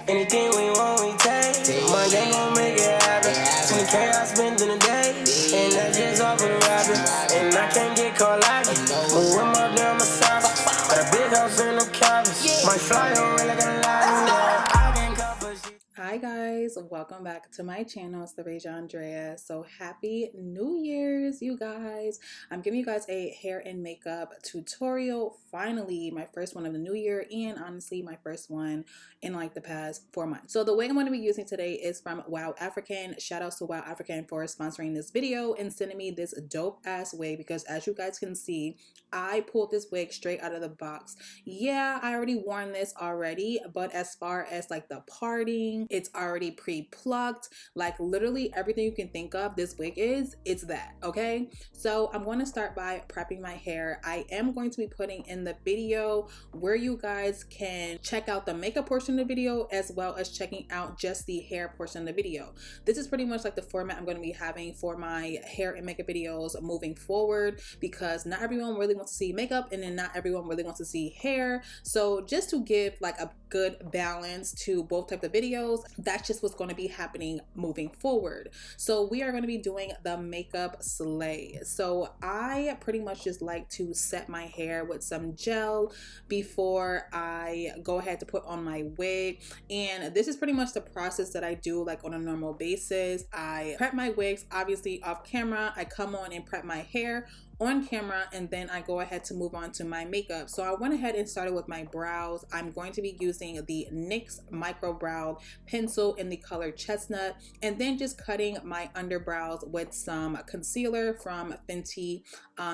Anything we want, we take. Money ain't gon' make it happen. 20K I spent in a day, and that's just off of the rapping. And I can't get caught lacking. Move with my damn massage. Got a big house in the cabins. Might fly over like a lion. I can't cover shit. Hi guys, welcome back to my channel. It's Laurasia Andrea. So happy New Year's, you guys. I'm giving you guys a hair and makeup tutorial. Finally, my first one of the new year, and honestly my first one in like the past 4 months. So the wig I'm going to be using today is from Wowafrican. Shout outs to Wowafrican for sponsoring this video and sending me this dope ass wig, because as you guys can see, I pulled this wig straight out of the box. Yeah, I already worn this already, but as far as like the parting, it's already pre-plucked. Like literally everything you can think of this wig is, it's that, okay? So I'm going to start by prepping my hair. I am going to be putting in the video where you guys can check out the makeup portion of the video as well as checking out just the hair portion of the video. This is pretty much like the format I'm going to be having for my hair and makeup videos moving forward, because not everyone really wants to see makeup and then not everyone really wants to see hair. So just to give like a good balance to both types of videos, that's just what's going to be happening moving forward. So we are going to be doing the makeup slay. So I pretty much just like to set my hair with some gel before I go ahead to put on my wig, and this is pretty much the process that I do like on a normal basis. I prep my wigs obviously off camera, I come on and prep my hair on camera, and then I go ahead to move on to my makeup. So I went ahead and started with my brows. I'm going to be using the NYX micro brow pencil in the color chestnut, and then just cutting my underbrows with some concealer from Fenty.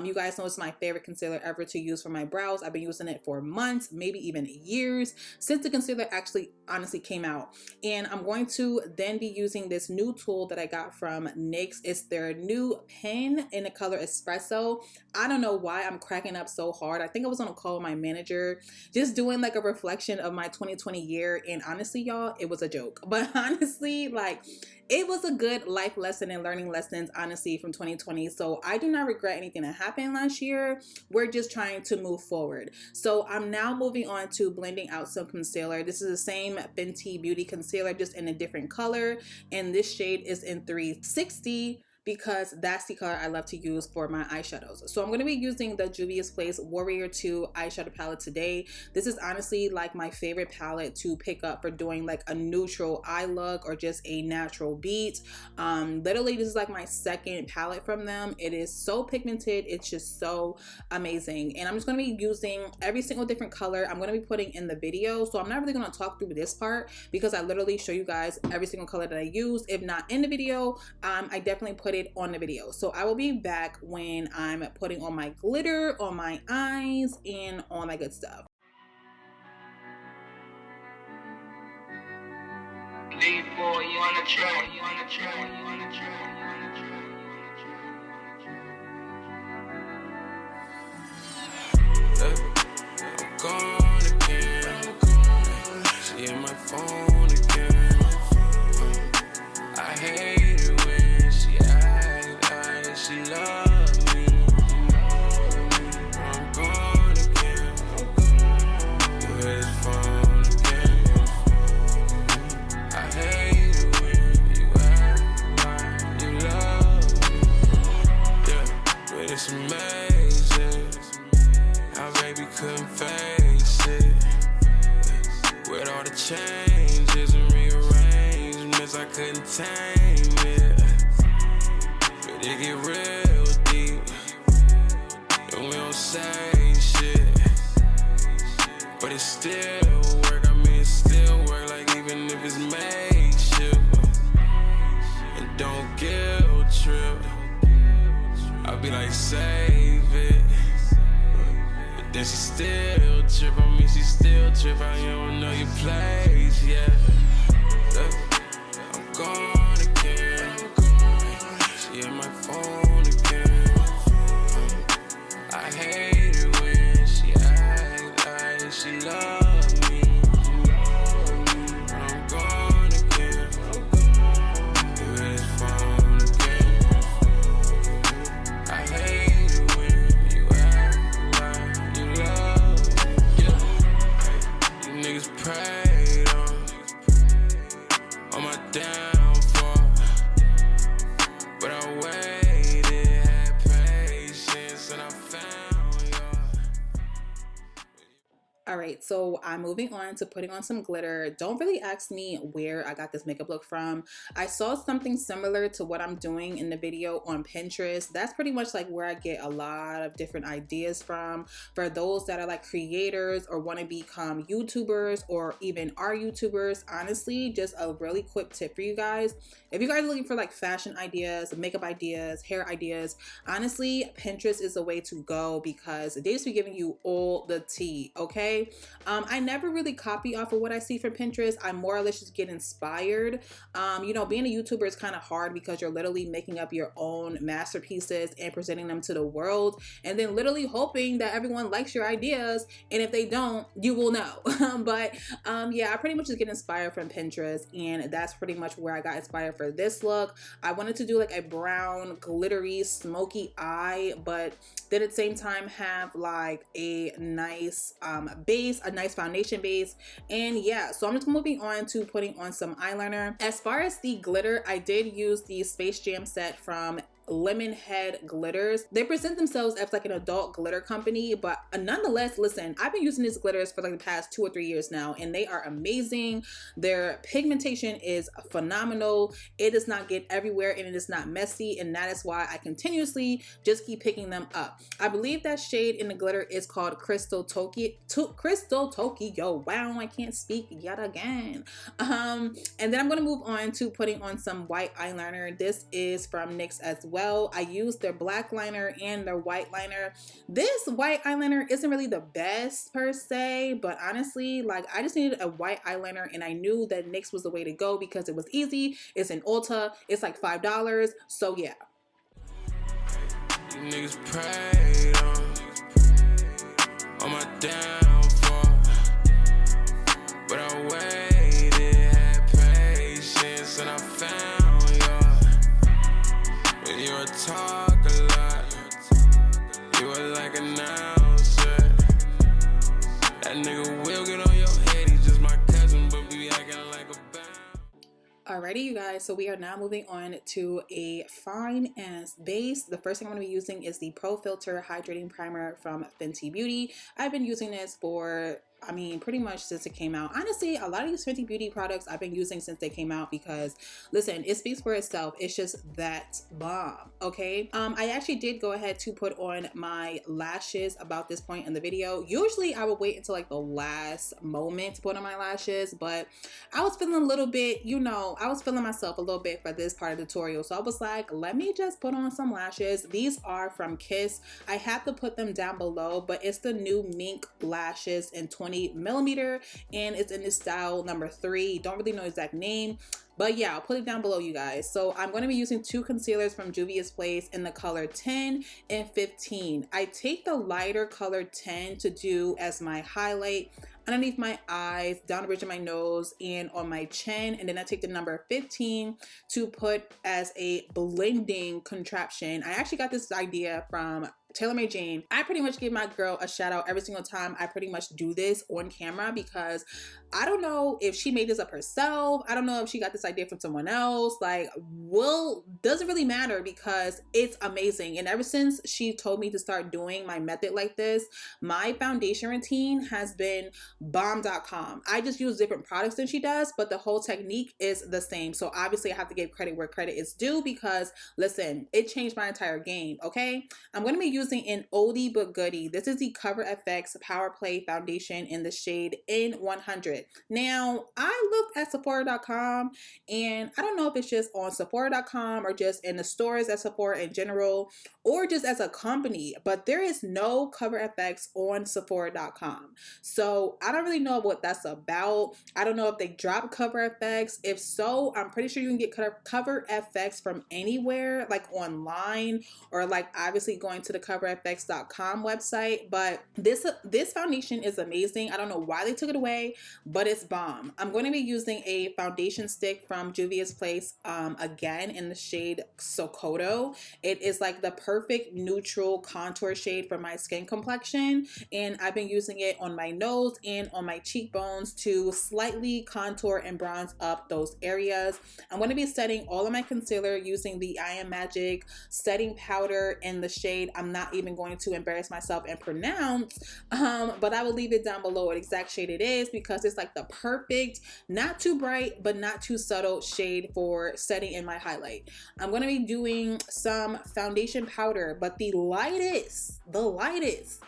You guys know it's my favorite concealer ever to use for my brows. I've been using it for months, maybe even years, since the concealer actually honestly came out. And I'm going to then be using this new tool that I got from NYX. It's their new pen in the color espresso. I don't know why I'm cracking up so hard. I think I was on a call with my manager just doing like a reflection of my 2020 year, and honestly y'all, it was a joke. But honestly, like, it was a good life lesson and learning lessons honestly from 2020. So I do not regret anything that happened last year. We're just trying to move forward. So I'm now moving on to blending out some concealer. This is the same Fenty Beauty concealer, just in a different color, and this shade is in 360, because that's the color I love to use for my eyeshadows. So I'm going to be using the Juvia's Warrior 2 eyeshadow palette today. This is honestly like my favorite palette to pick up for doing like a neutral eye look or just a natural beat. Literally this is like my second palette from them. It is so pigmented, it's just so amazing. And I'm just going to be using every single different color I'm going to be putting in the video. So I'm not really going to talk through this part because I literally show you guys every single color that I use. If not in the video, I definitely put it on the video. So I will be back when I'm putting on my glitter on my eyes and all my good stuff. I'm gone again. She in my phone again. I hate it when she act like she love me. I'm gone again. You hit his phone again. I hate it when you act like you love me. Yeah, but it's amazing how baby couldn't face it. With all the changes and rearrangements, I couldn't tame it. But it get real deep, and we don't say shit. But it still work, I mean it still work, like even if it's makeshift. And don't guilt trip, I'll be like save it. But then she still trip, I mean she still trip, I don't know your place, yeah. I'm gone again. She in my phone again. I hate it when she act like she love me. I'm gone again. You hit his phone again. I hate it when you act like you love me. Yeah. You niggas prayed on my downfall. But I waited, had patience, and I found you. All right, so I'm moving on to putting on some glitter. Don't really ask me where I got this makeup look from. I saw something similar to what I'm doing in the video on Pinterest. That's pretty much like where I get a lot of different ideas from. For those that are like creators or want to become YouTubers or even are YouTubers, honestly, just a really quick tip for you guys. If you guys are looking for like fashion ideas, makeup ideas, hair ideas, honestly, Pinterest is the way to go because they just be giving you all the tea, okay? I never really copy off of what I see from Pinterest. I more or less just get inspired. You know, being a YouTuber is kind of hard because you're literally making up your own masterpieces and presenting them to the world and then literally hoping that everyone likes your ideas, and if they don't, you will know. But yeah, I pretty much just get inspired from Pinterest, and that's pretty much where I got inspired for this look. I wanted to do like a brown glittery smoky eye, but then at the same time have like a nice base, a nice foundation base. And yeah, so I'm just moving on to putting on some eyeliner. As far as the glitter, I did use the Space Jam set from Lemonhead Glitters. They present themselves as like an adult glitter company, but nonetheless, listen, I've been using these glitters for like the past 2 or 3 years now, and they are amazing. Their pigmentation is phenomenal. It does not get everywhere and it is not messy, and that is why I continuously just keep picking them up. I believe that shade in the glitter is called Crystal Tokyo. Wow, I can't speak yet again. And then I'm going to move on to putting on some white eyeliner. This is from NYX as well. I used their black liner and their white liner. This white eyeliner isn't really the best per se, but honestly, like, I just needed a white eyeliner and I knew that NYX was the way to go because it was easy. It's in Ulta. It's like $5. So yeah. You niggas prayed on my downfall, but I waited, had patience, and I found you. When you talk a lot, you were like an announcer. That nigga will get on your head, he's just my cousin, but be acting like a bouncer. Alrighty, you guys, so we are now moving on to a fine ass base. The first thing I'm going to be using is the Pro Filter Hydrating Primer from Fenty Beauty. I've been using this for, I mean, pretty much since it came out. Honestly, a lot of these Fenty Beauty products I've been using since they came out because, listen, it speaks for itself. It's just that bomb, okay? I actually did go ahead to put on my lashes about this point in the video. Usually I would wait until like the last moment to put on my lashes, but I was feeling a little bit, you know, I was feeling myself a little bit for this part of the tutorial. So I was like, let me just put on some lashes. These are from Kiss. I have to put them down below, but it's the new Mink lashes in 20mm, and it's in this style number 3. Don't really know exact name, but yeah, I'll put it down below, you guys. So I'm going to be using 2 concealers from Juvia's Place in the color 10 and 15. I take the lighter color 10 to do as my highlight underneath my eyes, down the bridge of my nose, and on my chin. And then I take the number 15 to put as a blending contraption. I actually got this idea from Taylor Made Jane. I pretty much give my girl a shout out every single time I pretty much do this on camera because I don't know if she made this up herself. I don't know if she got this idea from someone else. Like, well, doesn't really matter because it's amazing. And ever since she told me to start doing my method like this, my foundation routine has been bomb.com. I just use different products than she does, but the whole technique is the same. So obviously I have to give credit where credit is due because, listen, it changed my entire game, okay? I'm going to be using an oldie but goodie. This is the coverfx powerplay foundation in the shade N100. Now, I looked at Sephora.com and I don't know if it's just on Sephora.com or just in the stores at Sephora in general or just as a company, but there is no coverfx on Sephora.com. So I don't really know what that's about. I don't know if they drop coverfx. If so, I'm pretty sure you can get coverfx from anywhere, like online or like obviously going to the coverfx.com website, but this foundation is amazing. I don't know why they took it away, but it's bomb. I'm going to be using a foundation stick from Juvia's Place again in the shade Sokoto. It is like the perfect neutral contour shade for my skin complexion, and I've been using it on my nose and on my cheekbones to slightly contour and bronze up those areas. I'm going to be setting all of my concealer using the I Am Magic setting powder in the shade I'm not even going to embarrass myself and pronounce, but I will leave it down below what exact shade it is, because it's like the perfect, not too bright but not too subtle shade for setting in my highlight. I'm going to be doing some foundation powder, but the lightest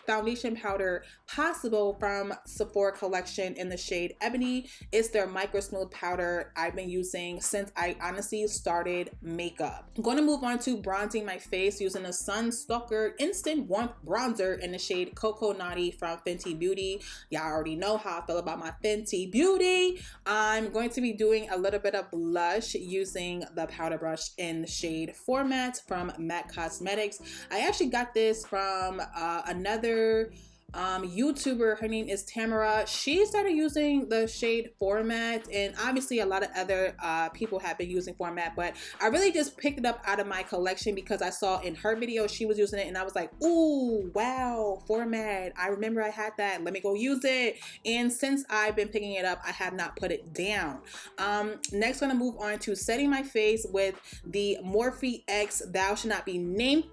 foundation powder possible from Sephora collection in the shade Ebony. It's their micro smooth powder I've been using since I honestly started makeup. I'm going to move on to bronzing my face using a Sunstalker Instant Warmth Bronzer in the shade Cocoa Naughty from Fenty Beauty. Y'all already know how I feel about my Fenty Beauty. I'm going to be doing a little bit of blush using the powder brush in the shade Format from MAC Cosmetics. I actually got this from another YouTuber. Her name is Tamara. She started using the shade Format, and obviously a lot of other people have been using Format, but I really just picked it up out of my collection because I saw in her video she was using it, and I was like, ooh, wow, Format, I remember I had that, let me go use it. And since I've been picking it up, I have not put it down. Next, I'm gonna move on to setting my face with the Morphe X Thou Should Not Be Named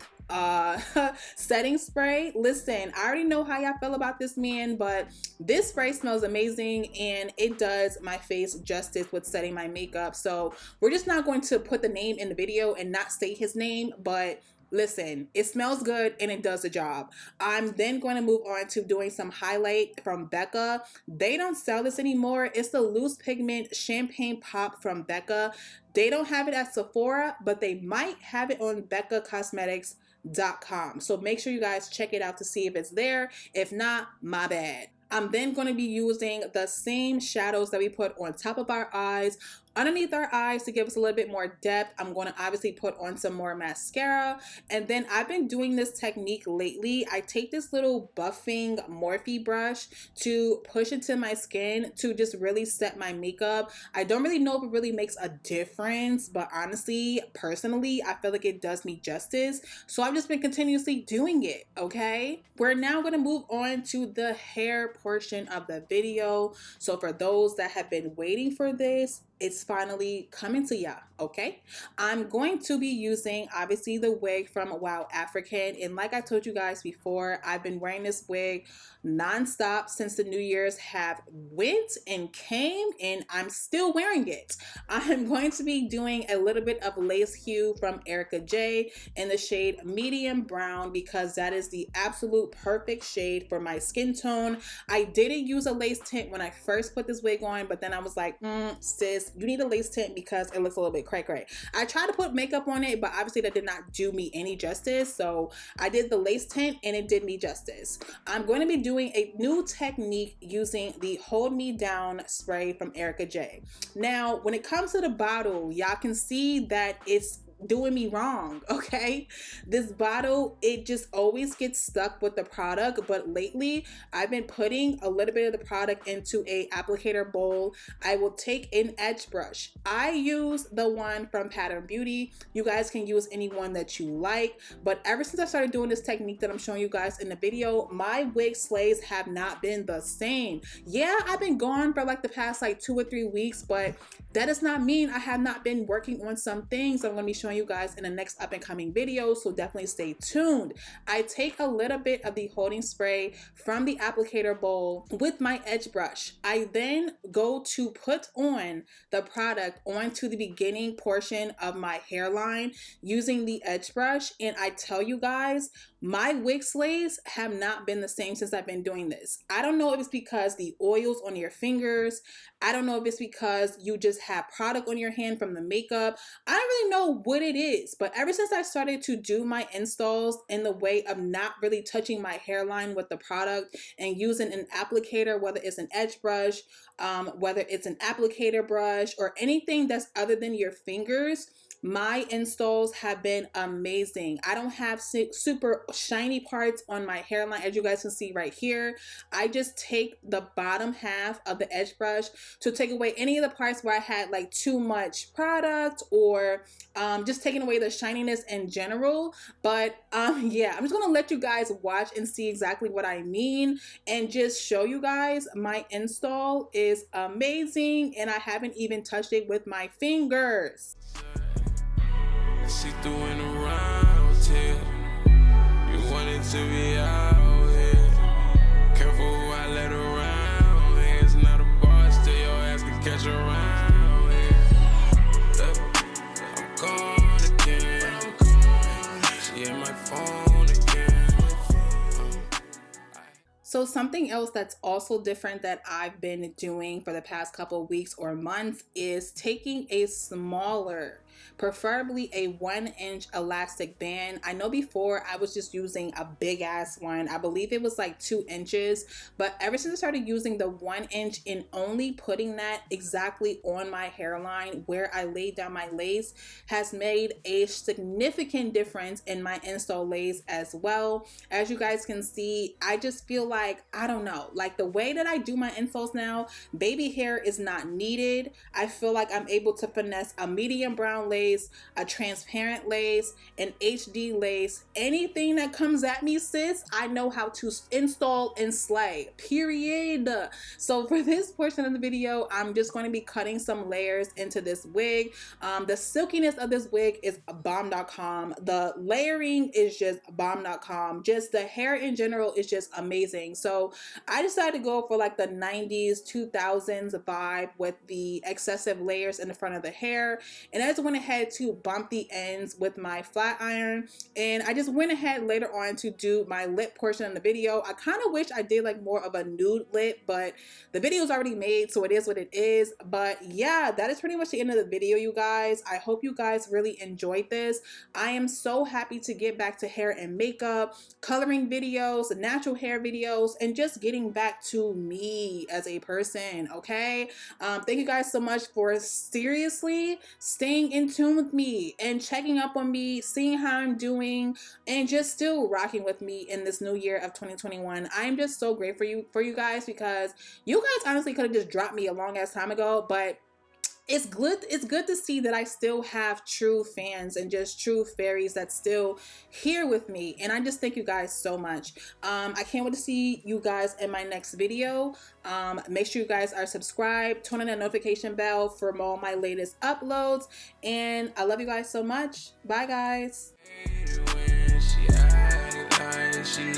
setting spray. Listen, I already know how y'all feel about this man, but this spray smells amazing and it does my face justice with setting my makeup. So we're just not going to put the name in the video and not say his name, but listen, it smells good and it does the job. I'm then going to move on to doing some highlight from Becca. They don't sell this anymore. It's the Loose Pigment Champagne Pop from Becca. They don't have it at Sephora, but they might have it on BeccaCosmetics.com. So make sure you guys check it out to see if it's there. If not, my bad. I'm then going to be using the same shadows that we put on top of our eyes, underneath our eyes to give us a little bit more depth. I'm going to obviously put on some more mascara. And then I've been doing this technique lately. I take this little buffing Morphe brush to push into my skin to just really set my makeup. I don't really know if it really makes a difference, but honestly, personally, I feel like it does me justice. So I've just been continuously doing it, okay? We're now going to move on to the hair portion of the video. So for those that have been waiting for this, it's finally coming to ya, okay? I'm going to be using, obviously, the wig from Wowafrican. And like I told you guys before, I've been wearing this wig nonstop since the New Year's have went and came, and I'm still wearing it. I'm going to be doing a little bit of lace hue from Erica J in the shade Medium Brown, because that is the absolute perfect shade for my skin tone. I didn't use a lace tint when I first put this wig on, but then I was like, sis, you need a lace tint because it looks a little bit cray-cray. I tried to put makeup on it, but obviously that did not do me any justice. So I did the lace tint and it did me justice. I'm going to be doing a new technique using the Hold Me Down spray from Erica J. Now, when it comes to the bottle, y'all can see that it's doing me wrong, okay? This bottle, it just always gets stuck with the product, but lately I've been putting a little bit of the product into a applicator bowl. I will take an edge brush. I use the one from Pattern Beauty. You guys can use any one that you like, but ever since I started doing this technique that I'm showing you guys in the video, my wig slays have not been the same. Yeah, I've been gone for like the past like 2 or 3 weeks, but that does not mean I have not been working on some things I'm going to be showing you guys in the next up and coming video, so definitely stay tuned. I take a little bit of the holding spray from the applicator bowl with my edge brush. I then go to put on the product onto the beginning portion of my hairline using the edge brush, and I tell you guys, my wig slays have not been the same since I've been doing this. I don't know if it's because the oils on your fingers, I don't know if it's because you just have product on your hand from the makeup. I don't really know what it is, but ever since I started to do my installs in the way of not really touching my hairline with the product and using an applicator, whether it's an edge brush, whether it's an applicator brush or anything that's other than your fingers, my installs have been amazing. I don't have super shiny parts on my hairline, as you guys can see right here. I just take the bottom half of the edge brush to take away any of the parts where I had like too much product or just taking away the shininess in general. But yeah, I'm just gonna let you guys watch and see exactly what I mean and just show you guys my install is amazing and I haven't even touched it with my fingers. See through and around here. You wanted to be out here. Careful who I let around here. It's not a bar, still your ass can catch around here. I'm gone again. She in my phone again. So something else that's also different that I've been doing for the past couple of weeks or months is taking a smaller, preferably a 1-inch elastic band. I know before I was just using a big ass one. I believe it was like 2 inches, but ever since I started using the 1 inch and only putting that exactly on my hairline where I laid down my lace has made a significant difference in my install lace as well. As you guys can see, I just feel like, I don't know, like the way that I do my installs now, baby hair is not needed. I feel like I'm able to finesse a medium brown lace, a transparent lace, an HD lace, anything that comes at me, sis, I know how to install and slay, period. So for this portion of the video, I'm just going to be cutting some layers into this wig. The silkiness of this wig is bomb.com. The layering is just bomb.com. Just the hair in general is just amazing. So I decided to go for like the 90s, 2000s vibe with the excessive layers in the front of the hair. And I just went ahead to bump the ends with my flat iron. And I just went ahead later on to do my lip portion of the video. I kind of wish I did like more of a nude lip, but the video is already made, so it is what it is. But yeah, that is pretty much the end of the video, you guys. I hope you guys really enjoyed this. I am so happy to get back to hair and makeup, coloring videos, natural hair videos, and just getting back to me as a person, okay? Thank you guys so much for seriously staying in tune with me and checking up on me, seeing how I'm doing, and just still rocking with me in this new year of 2021. I am just so grateful for you guys, because you guys honestly could have just dropped me a long ass time ago, but it's good to see that I still have true fans and just true fairies that's still here with me, and I just thank you guys so much. I can't wait to see you guys in my next video. Make sure you guys are subscribed, turn on that notification bell for all my latest uploads, and I love you guys so much. Bye guys. She